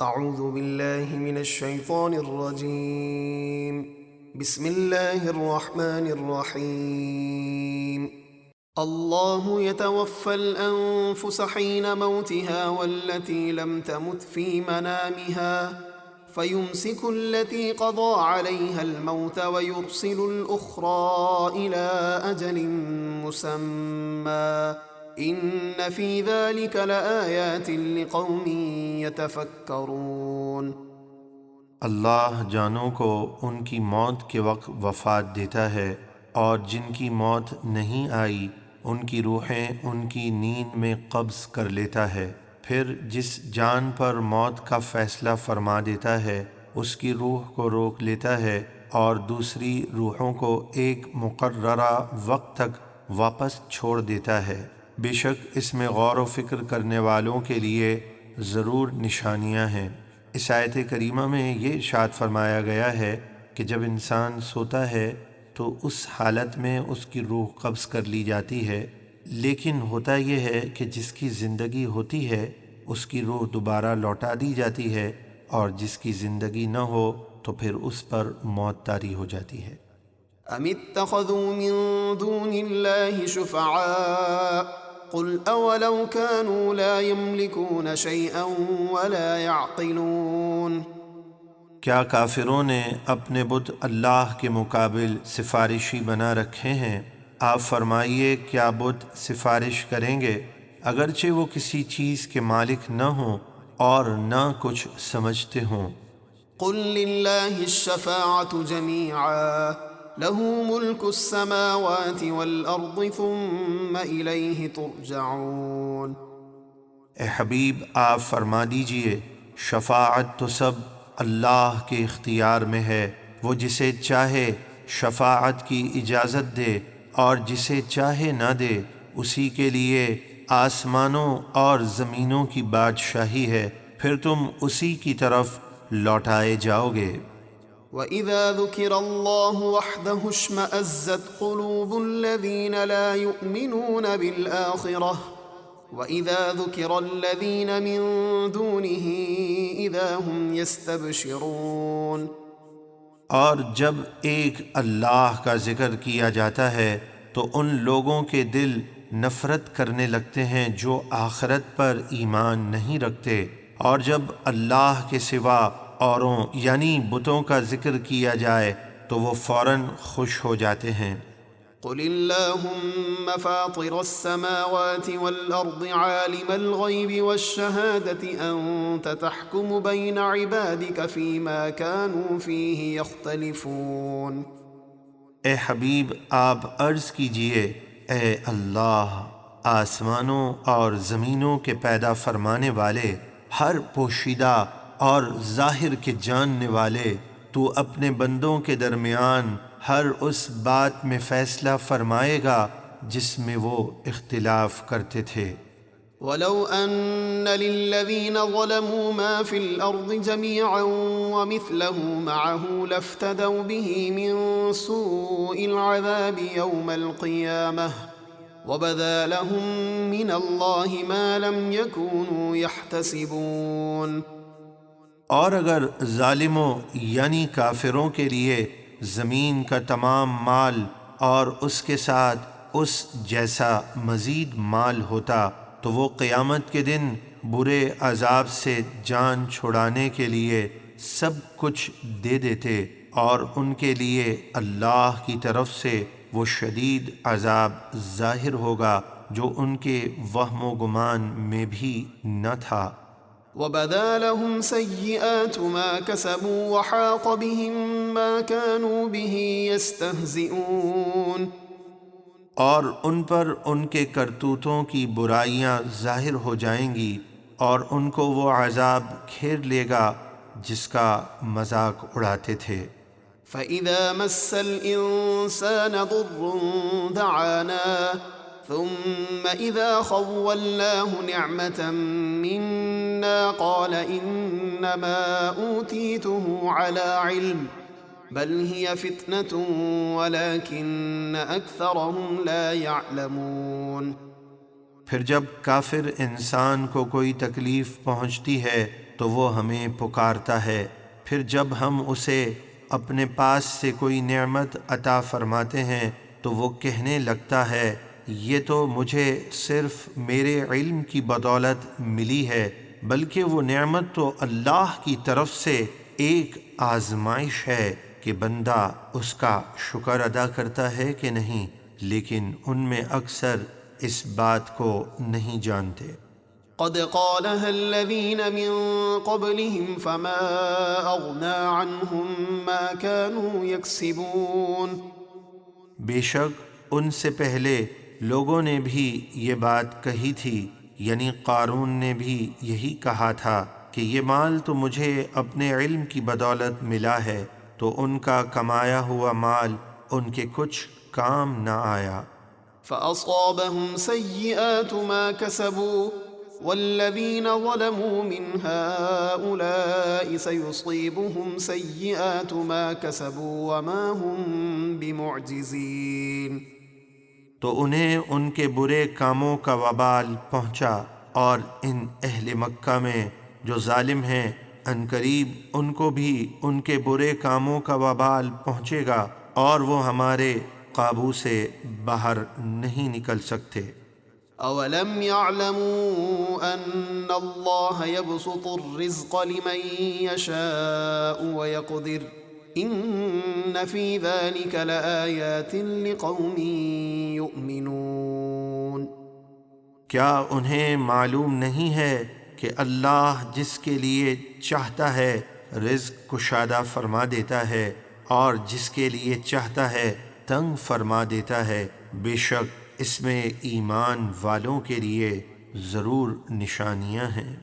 اعوذ باللہ من الشیطان الرجیم بسم اللہ الرحمن الرحیم اللہ يتوفى الأنفس حين موتها والتي لم تمت في منامها فيمسك التي قضى عليها الموت ويرسل الأخرى إلى أجل مسمى ان فی ذلک لآیات لقوم یتفکرون۔ اللہ جانوں کو ان کی موت کے وقت وفات دیتا ہے، اور جن کی موت نہیں آئی ان کی روحیں ان کی نیند میں قبض کر لیتا ہے، پھر جس جان پر موت کا فیصلہ فرما دیتا ہے اس کی روح کو روک لیتا ہے اور دوسری روحوں کو ایک مقررہ وقت تک واپس چھوڑ دیتا ہے۔ بے شک اس میں غور و فکر کرنے والوں کے لیے ضرور نشانیاں ہیں۔ اس آیت کریمہ میں یہ ارشاد فرمایا گیا ہے کہ جب انسان سوتا ہے تو اس حالت میں اس کی روح قبض کر لی جاتی ہے، لیکن ہوتا یہ ہے کہ جس کی زندگی ہوتی ہے اس کی روح دوبارہ لوٹا دی جاتی ہے، اور جس کی زندگی نہ ہو تو پھر اس پر موت طاری ہو جاتی ہے۔ ام اتخذوا من دون اللہ شفعاء قل اولو كانوا لا يملكون شيئا ولا يعقلون۔ کیا کافروں نے اپنے بت اللہ کے مقابل سفارشی بنا رکھے ہیں؟ آپ فرمائیے کیا بت سفارش کریں گے اگرچہ وہ کسی چیز کے مالک نہ ہوں اور نہ کچھ سمجھتے ہوں۔ قل للہ الشفاعة جميعا له ملك السماوات والارض ثم الیہ ترجعون۔ اے حبیب آپ فرما دیجئے شفاعت تو سب اللہ کے اختیار میں ہے، وہ جسے چاہے شفاعت کی اجازت دے اور جسے چاہے نہ دے، اسی کے لیے آسمانوں اور زمینوں کی بادشاہی ہے، پھر تم اسی کی طرف لوٹائے جاؤ گے۔ وَإِذَا ذُكِرَ اللَّهُ وَحْدَهُ اشْمَأَزَّتْ قُلُوبُ الَّذِينَ لَا يُؤْمِنُونَ بِالْآخِرَةِ وَإِذَا ذُكِرَ الَّذِينَ مِن دُونِهِ إِذَا هُمْ يَسْتَبْشِرُونَ۔ اور جب ایک اللہ کا ذکر کیا جاتا ہے تو ان لوگوں کے دل نفرت کرنے لگتے ہیں جو آخرت پر ایمان نہیں رکھتے، اور جب اللہ کے سوا اوروں یعنی بتوں کا ذکر کیا جائے تو وہ فوراً خوش ہو جاتے ہیں۔ قل اللہم فاطر السماوات والارض عالم الغیب والشہادة انت تحکم بین عبادک فیما كانوا فیہ یختلفون۔ اے حبیب آپ عرض کیجئے اے اللہ آسمانوں اور زمینوں کے پیدا فرمانے والے، ہر پوشیدہ اور ظاہر کے جاننے والے، تو اپنے بندوں کے درمیان ہر اس بات میں فیصلہ فرمائے گا جس میں وہ اختلاف کرتے تھے۔ وَلَوْ أَنَّ لِلَّذِينَ ظَلَمُوا مَا فِي الْأَرْضِ جَمِيعًا وَمِثْلَهُ مَعَهُ لَافْتَدَوْا بِهِ مِن سُوءِ الْعَذَابِ يَوْمَ الْقِيَامَةِ وَبَدَا لَهُم مِّنَ اللَّهِ مَا لَمْ يَكُونُوا يَحْتَسِبُونَ۔ اور اگر ظالموں یعنی کافروں کے لیے زمین کا تمام مال اور اس کے ساتھ اس جیسا مزید مال ہوتا تو وہ قیامت کے دن برے عذاب سے جان چھڑانے کے لیے سب کچھ دے دیتے، اور ان کے لیے اللہ کی طرف سے وہ شدید عذاب ظاہر ہوگا جو ان کے وہم و گمان میں بھی نہ تھا۔ وَبَدَا لَهُمْ سَيِّئَاتُ مَا كَسَبُوا وَحَاقَ بِهِم مَّا كَانُوا بِهِ يَسْتَهْزِئُونَ۔ اور ان پر ان کے کرتوتوں کی برائیاں ظاہر ہو جائیں گی، اور ان کو وہ عذاب گھیر لے گا جس کا مذاق اڑاتے تھے۔ فَإِذَا مَسَّ الْإِنسَانَ ضُرٌّ دَعَانَا ثُمَّ إِذَا خَوَّلْنَاهُ نِعْمَةً مِنَّا قَالَ إِنَّمَا أُوتِيتُهُ عَلَى عِلْمٍ بَلْ هِيَ فِتْنَةٌ وَلَكِنَّ أَكْثَرَهُمْ لَا يَعْلَمُونَ۔ پھر جب کافر انسان کو کوئی تکلیف پہنچتی ہے تو وہ ہمیں پکارتا ہے، پھر جب ہم اسے اپنے پاس سے کوئی نعمت عطا فرماتے ہیں تو وہ کہنے لگتا ہے یہ تو مجھے صرف میرے علم کی بدولت ملی ہے، بلکہ وہ نعمت تو اللہ کی طرف سے ایک آزمائش ہے کہ بندہ اس کا شکر ادا کرتا ہے کہ نہیں، لیکن ان میں اکثر اس بات کو نہیں جانتے۔ قد قالها الذين من قبلهم فما أغنى عنهم ما كانوا يكسبون۔ بے شک ان سے پہلے لوگوں نے بھی یہ بات کہی تھی، یعنی قارون نے بھی یہی کہا تھا کہ یہ مال تو مجھے اپنے علم کی بدولت ملا ہے، تو ان کا کمایا ہوا مال ان کے کچھ کام نہ آیا۔ فأصابهم سيئات ما كسبوا والذين ظلموا من هؤلاء سيصيبهم سيئات ما كسبوا وما هم بمعجزين۔ تو انہیں ان کے برے کاموں کا وبال پہنچا، اور ان اہل مکہ میں جو ظالم ہیں عنقریب ان کو بھی ان کے برے کاموں کا وبال پہنچے گا، اور وہ ہمارے قابو سے باہر نہیں نکل سکتے۔ اولم يعلموا ان اللہ يبسط الرزق لمن يشاء ويقدر ان في ذلك لآیات لقوم یؤمنون۔ کیا انہیں معلوم نہیں ہے کہ اللہ جس کے لیے چاہتا ہے رزق کشادہ فرما دیتا ہے، اور جس کے لیے چاہتا ہے تنگ فرما دیتا ہے، بے شک اس میں ایمان والوں کے لیے ضرور نشانیاں ہیں۔